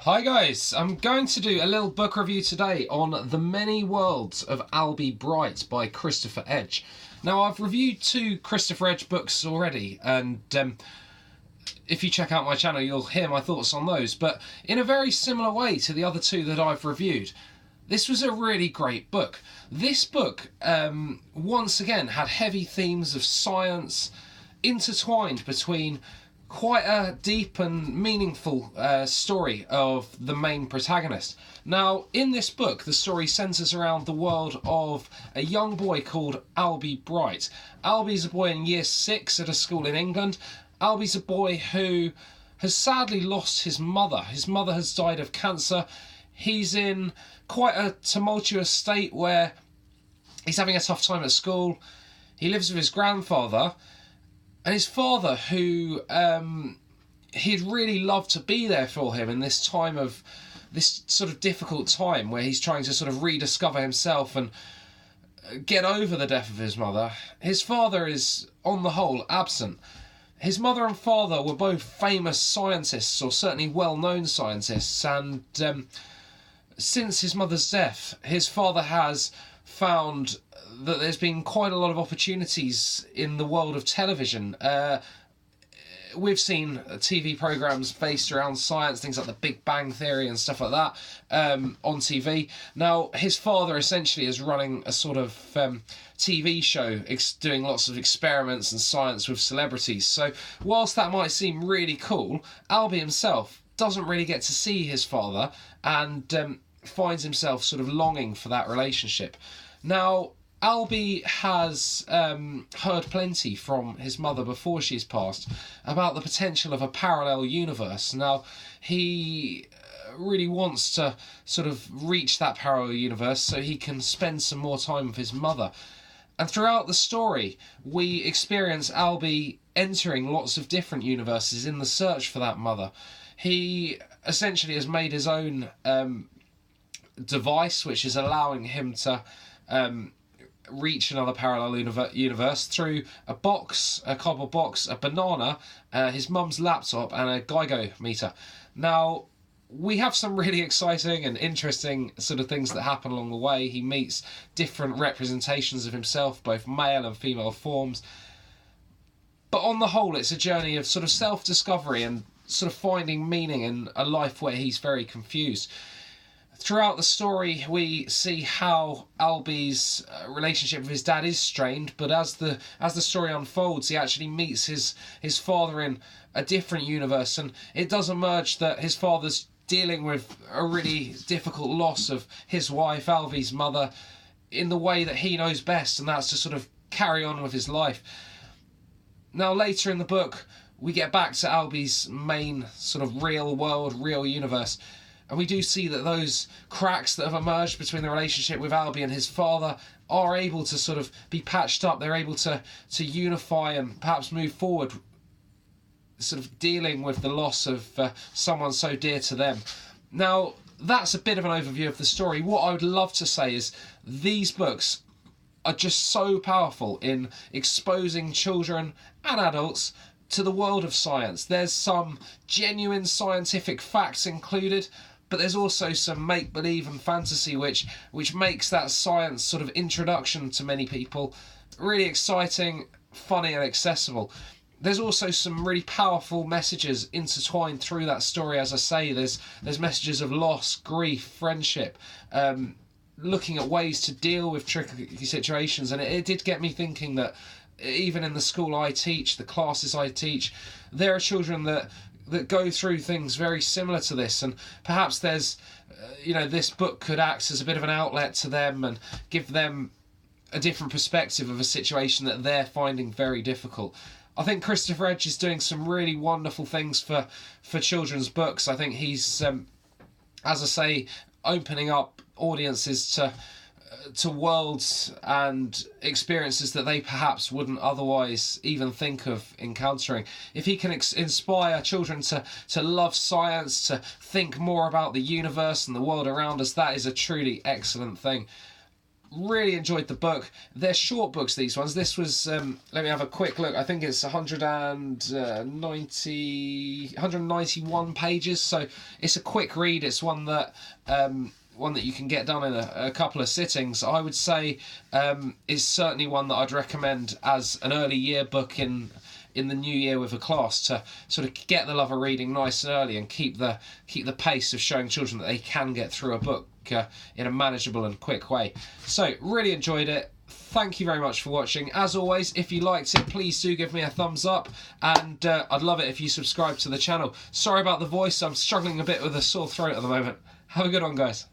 Hi guys, I'm going to do a little book review today on The Many Worlds of Albie Bright by Christopher Edge. Now, I've reviewed two Christopher Edge books already, and if you check out my channel you'll hear my thoughts on those, but in a very similar way to the other two that I've reviewed. This was a really great book. This book, once again, had heavy themes of science intertwined between quite a deep and meaningful story of the main protagonist. Now, in this book, the story centres around the world of a young boy called Albie Bright. Albie's a boy in year 6 at a school in England. Albie's a boy who has sadly lost his mother. His mother has died of cancer. He's in quite a tumultuous state where he's having a tough time at school. He lives with his grandfather, and his father, who he'd really love to be there for him in this time of this sort of difficult time where he's trying to sort of rediscover himself and get over the death of his mother. His father is, on the whole, absent. His mother and father were both famous scientists, or certainly well-known scientists, and since his mother's death, his father has found that there's been quite a lot of opportunities in the world of television. We've seen TV programmes based around science, things like the Big Bang Theory and stuff like that, on TV. Now, his father essentially is running a sort of TV show, doing lots of experiments and science with celebrities. So, whilst that might seem really cool, Albie himself doesn't really get to see his father and finds himself sort of longing for that relationship. Now, Albie has heard plenty from his mother before she's passed about the potential of a parallel universe. Now, he really wants to sort of reach that parallel universe so he can spend some more time with his mother. And throughout the story, we experience Albie entering lots of different universes in the search for that mother. He essentially has made his own device, which is allowing him to reach another parallel universe through a box, a cardboard box, a banana, his mum's laptop, and a Geiger meter. Now, we have some really exciting and interesting sort of things that happen along the way. He meets different representations of himself, both male and female forms. But on the whole, it's a journey of sort of self-discovery and sort of finding meaning in a life where he's very confused. Throughout the story, we see how Albie's relationship with his dad is strained, but as the story unfolds, he actually meets his father in a different universe, and it does emerge that his father's dealing with a really difficult loss of his wife, Albie's mother, in the way that he knows best, and that's to sort of carry on with his life. Now, later in the book, we get back to Albie's main sort of real world, real universe, and we do see that those cracks that have emerged between the relationship with Albie and his father are able to sort of be patched up. They're able to unify and perhaps move forward, sort of dealing with the loss of someone so dear to them. Now, that's a bit of an overview of the story. What I would love to say is these books are just so powerful in exposing children and adults to the world of science. There's some genuine scientific facts included, but there's also some make-believe and fantasy which makes that science sort of introduction to many people really exciting, funny and accessible. There's also some really powerful messages intertwined through that story. As I say, there's messages of loss, grief, friendship, looking at ways to deal with tricky situations, and it did get me thinking that even in the school I teach, the classes I teach, there are children that go through things very similar to this, and perhaps there's this book could act as a bit of an outlet to them and give them a different perspective of a situation that they're finding very difficult. I think Christopher Edge is doing some really wonderful things for children's books. I think he's as I say, opening up audiences to worlds and experiences that they perhaps wouldn't otherwise even think of encountering. If he can inspire children to love science, to think more about the universe and the world around us, that is a truly excellent thing. really enjoyed the book. They're short books, these ones. This was, let me have a quick look. I think it's 191 pages, so it's a quick read. It's one that you can get done in a couple of sittings. I would say is certainly one that I'd recommend as an early year book in the new year with a class, to sort of get the love of reading nice and early and keep the pace of showing children that they can get through a book in a manageable and quick way. So really enjoyed it. Thank you very much for watching. As always, if you liked it, please do give me a thumbs up, and I'd love it if you subscribe to the channel. Sorry about the voice, I'm struggling a bit with a sore throat at the moment. Have a good one, guys.